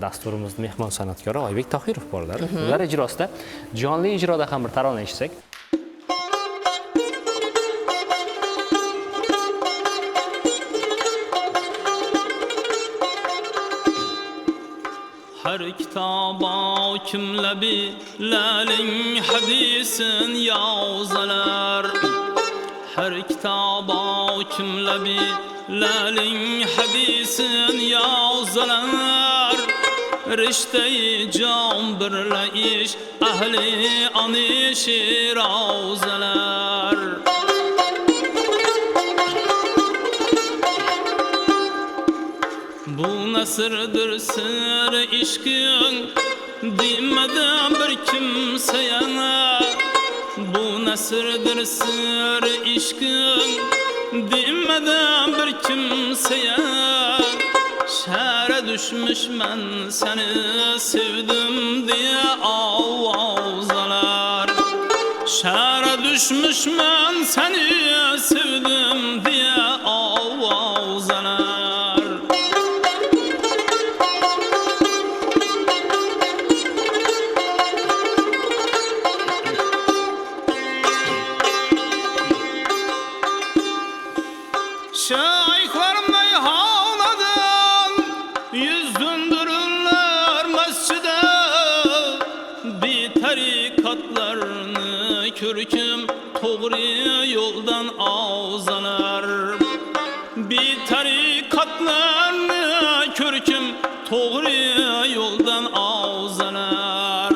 dasturimizning mehmon san'atkori Oybek Tohirov borlar. Ular ijrosida jonli ijroda ham bir tarona eshitsak. Her kitaba kimle bilalin hadisin yazılar. Her kitaba kimle bilalin hadisin yazılar. Rişte-i can birle iş ahli anişi razılar. Bu nasırdır sır işkin demeden bir kimseye. Bu nasırdır sır işkin demeden bir kimseye. Şehre düşmüş ben seni sevdim diye avazlar. Şehre düşmüş ben seni sevdim diye avazlar. Şeyhler meyhanadan yüz döndürürler mescide. Bir tarikatlarını kürküm doğru yoldan ağzalar. Bir tarikatlarını kürküm doğru yoldan ağzalar.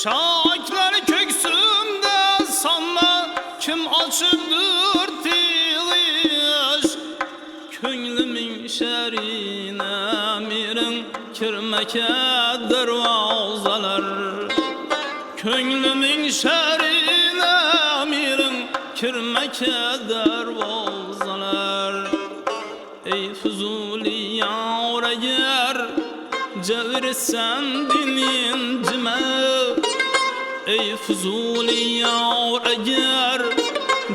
Çaklar köksümde sanma kim açıptır diliş. Könlümün şerine mirin kirmeke dervazalar. Könlümün şerine mirin kirmeke dervazalar. Ey Fuzuli yar eğer cevrissen dinin cime. Ey Fuzuli yar eğer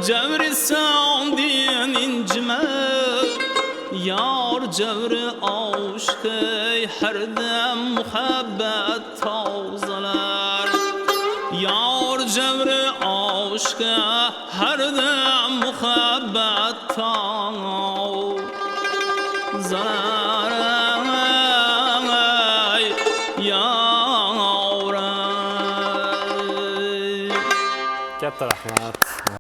cevrissen dinin cime. Yar cevri aşkı her dem muhabbet tavzalar. Yar cevri aşkı her dem muhabbet tavzalar. Katta rahmat.